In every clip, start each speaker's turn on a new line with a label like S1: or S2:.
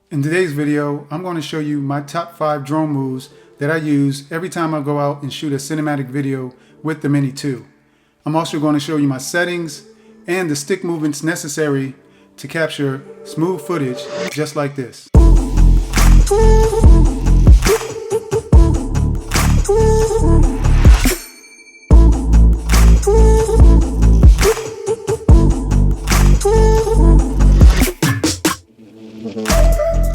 S1: In today's video, I'm going to show you my top 5 drone moves that I use every time I go out and shoot a cinematic video with the Mini 2. I'm also going to show you my settings and the stick movements necessary to capture smooth footage just like this.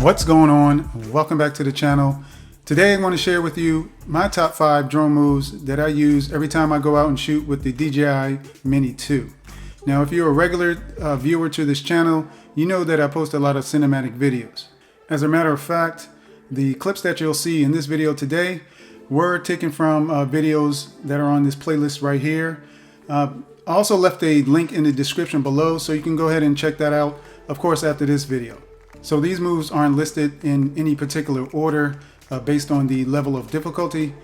S1: What's going on? Welcome back to the channel. Today I'm going to share with you my top 5 drone moves that I use every time I go out and shoot with the DJI Mini 2. Now, if you're a regular viewer to this channel, you know that I post a lot of cinematic videos. As a matter of fact, the clips that you'll see in this video today were taken from videos that are on this playlist right here. I also left a link in the description below, so you can go ahead and check that out, of course, after this video. So these moves aren't listed in any particular order based on the level of difficulty.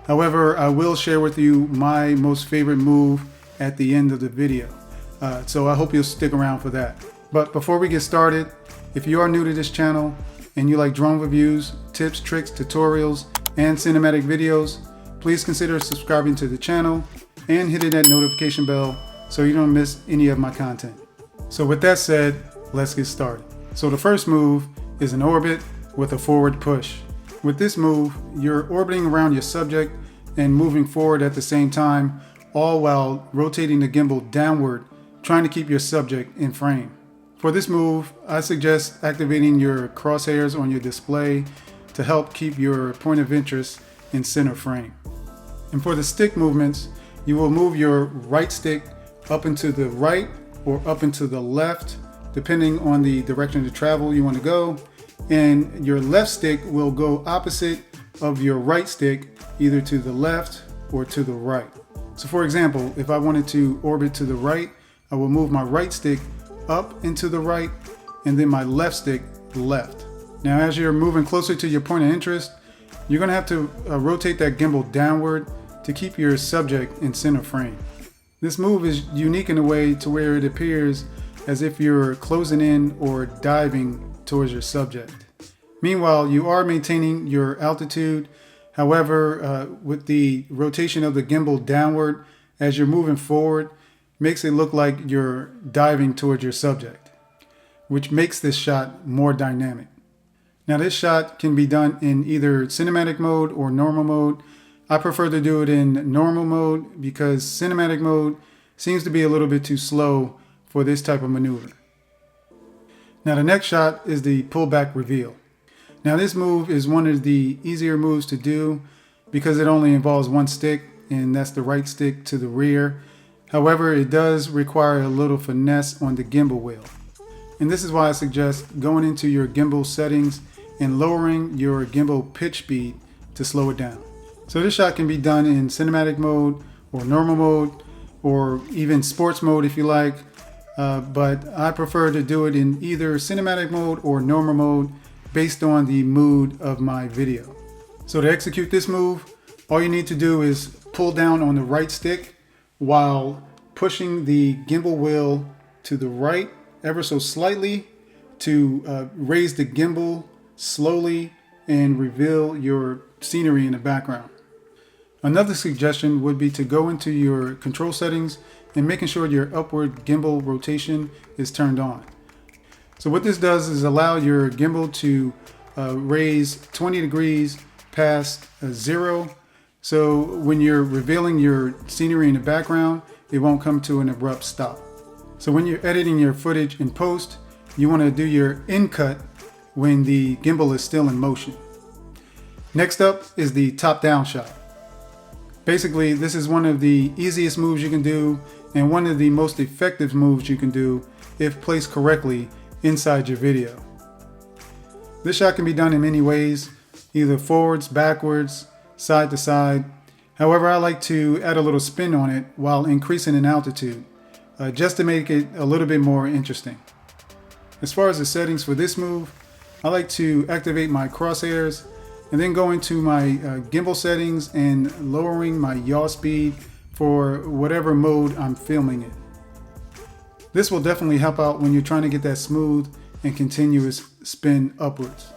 S1: However, I will share with you my most favorite move at the end of the video. So I hope you'll stick around for that. But before we get started, if you are new to this channel and you like drone reviews, tips, tricks, tutorials, and cinematic videos, please consider subscribing to the channel and hitting that notification bell so you don't miss any of my content. So with that said, let's get started. So the first move is an orbit with a forward push. With this move, you're orbiting around your subject and moving forward at the same time, all while rotating the gimbal downward, trying to keep your subject in frame. For this move, I suggest activating your crosshairs on your display to help keep your point of interest in center frame. And for the stick movements, you will move your right stick up and to the right or up and to the left, depending on the direction of travel you want to go, and your left stick will go opposite of your right stick, either to the left or to the right. So for example, if I wanted to orbit to the right, I will move my right stick up and to the right, and then my left stick left. Now as you're moving closer to your point of interest, you're going to have to rotate that gimbal downward to keep your subject in center frame. This move is unique in a way to where it appears as if you're closing in or diving towards your subject. Meanwhile, you are maintaining your altitude. However, with the rotation of the gimbal downward as you're moving forward, makes it look like you're diving towards your subject, which makes this shot more dynamic. Now this shot can be done in either cinematic mode or normal mode. I prefer to do it in normal mode because cinematic mode seems to be a little bit too slow for this type of maneuver. Now the next shot is the pullback reveal. Now this move is one of the easier moves to do because it only involves one stick, and that's the right stick to the rear. However, it does require a little finesse on the gimbal wheel. And this is why I suggest going into your gimbal settings and lowering your gimbal pitch speed to slow it down. So this shot can be done in cinematic mode or normal mode or even sports mode if you like. But I prefer to do it in either cinematic mode or normal mode based on the mood of my video. So to execute this move, all you need to do is pull down on the right stick while pushing the gimbal wheel to the right ever so slightly to raise the gimbal slowly and reveal your scenery in the background. Another suggestion would be to go into your control settings and making sure your upward gimbal rotation is turned on. So what this does is allow your gimbal to raise 20 degrees past 0. So when you're revealing your scenery in the background, it won't come to an abrupt stop. So when you're editing your footage in post, you want to do your in cut when the gimbal is still in motion. Next up is the top-down shot. Basically, this is one of the easiest moves you can do and one of the most effective moves you can do if placed correctly inside your video. This shot can be done in many ways, either forwards, backwards, side to side. However, I like to add a little spin on it while increasing in altitude, just to make it a little bit more interesting. As far as the settings for this move, I like to activate my crosshairs and then go into my gimbal settings and lowering my yaw speed for whatever mode I'm filming in. This will definitely help out when you're trying to get that smooth and continuous spin upwards.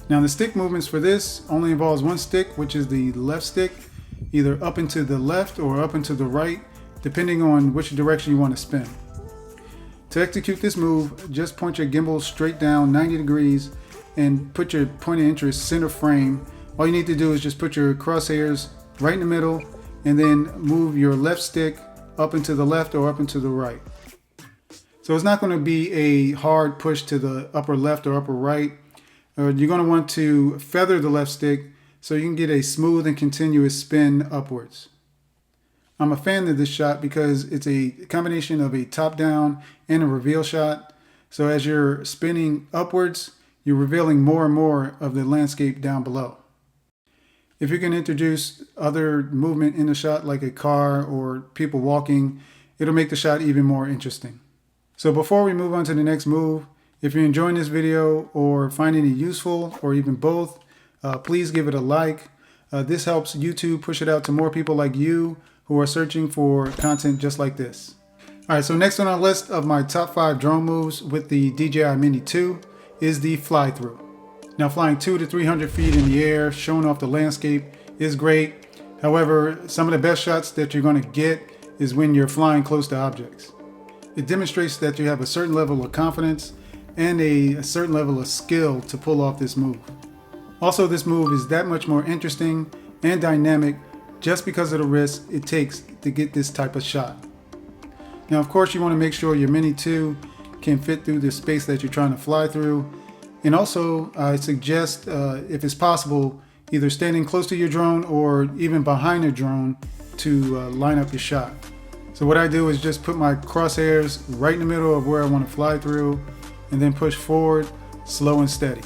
S1: Now the stick movements for this only involves one stick, which is the left stick, either up and to the left or up and to the right, depending on which direction you want to spin. To execute this move, just point your gimbal straight down 90 degrees and put your point of interest center frame. All you need to do is just put your crosshairs right in the middle and then move your left stick up and to the left or up and to the right. So it's not going to be a hard push to the upper left or upper right. You're going to want to feather the left stick so you can get a smooth and continuous spin upwards. I'm a fan of this shot because it's a combination of a top down and a reveal shot. So as you're spinning upwards, you're revealing more and more of the landscape down below. If you can introduce other movement in the shot like a car or people walking, it'll make the shot even more interesting. So before we move on to the next move, if you're enjoying this video or finding it useful or even both, please give it a like. This helps YouTube push it out to more people like you who are searching for content just like this. Alright, so next on our list of my top 5 drone moves with the DJI Mini 2 is the fly through. Now flying 200 to 300 feet in the air, showing off the landscape is great. However, some of the best shots that you're going to get is when you're flying close to objects. It demonstrates that you have a certain level of confidence and a certain level of skill to pull off this move. Also, this move is that much more interesting and dynamic just because of the risk it takes to get this type of shot. Now, of course, you want to make sure your Mini 2 can fit through the space that you're trying to fly through. And also, I suggest, if it's possible, either standing close to your drone or even behind your drone to line up your shot. So what I do is just put my crosshairs right in the middle of where I want to fly through and then push forward, slow and steady.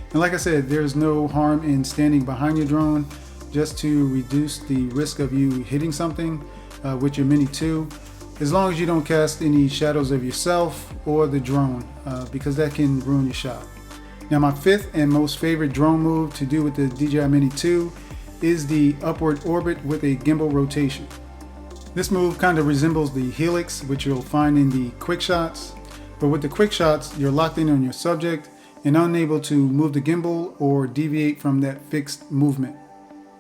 S1: And like I said, there's no harm in standing behind your drone just to reduce the risk of you hitting something with your Mini 2, as long as you don't cast any shadows of yourself or the drone, because that can ruin your shot. Now my 5th and most favorite drone move to do with the DJI Mini 2 is the upward orbit with a gimbal rotation. This move kind of resembles the helix, which you'll find in the quick shots, but with the quick shots you're locked in on your subject and unable to move the gimbal or deviate from that fixed movement.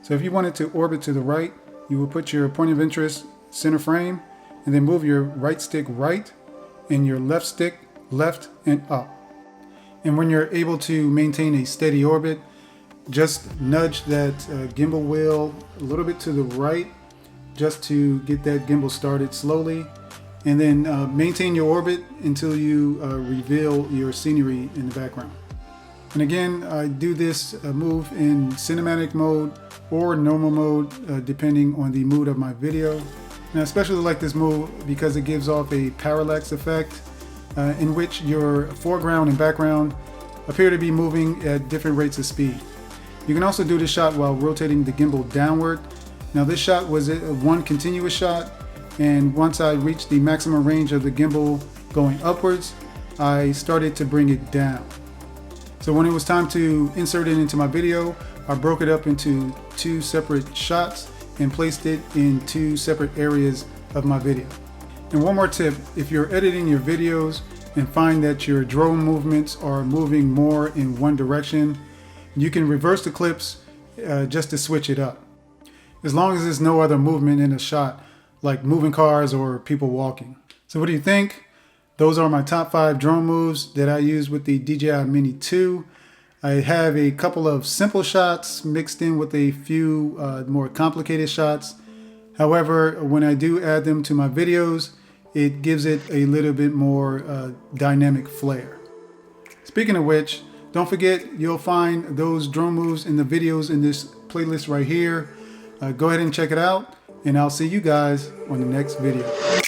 S1: So if you wanted to orbit to the right, you will put your point of interest center frame and then move your right stick right and your left stick left and up. And when you're able to maintain a steady orbit, just nudge that gimbal wheel a little bit to the right just to get that gimbal started slowly, and then maintain your orbit until you reveal your scenery in the background. And again, I do this move in cinematic mode or normal mode, depending on the mood of my video. And I especially like this move because it gives off a parallax effect in which your foreground and background appear to be moving at different rates of speed. You can also do this shot while rotating the gimbal downward. Now this shot was one continuous shot, and once I reached the maximum range of the gimbal going upwards, I started to bring it down. So when it was time to insert it into my video, I broke it up into 2 separate shots and placed it in 2 separate areas of my video. And one more tip, if you're editing your videos and find that your drone movements are moving more in one direction, you can reverse the clips just to switch it up, as long as there's no other movement in a shot, like moving cars or people walking. So what do you think? Those are my top 5 drone moves that I use with the DJI Mini 2. I have a couple of simple shots mixed in with a few more complicated shots. However, when I do add them to my videos, it gives it a little bit more dynamic flair. Speaking of which, don't forget you'll find those drone moves in the videos in this playlist right here. Go ahead and check it out, and I'll see you guys on the next video.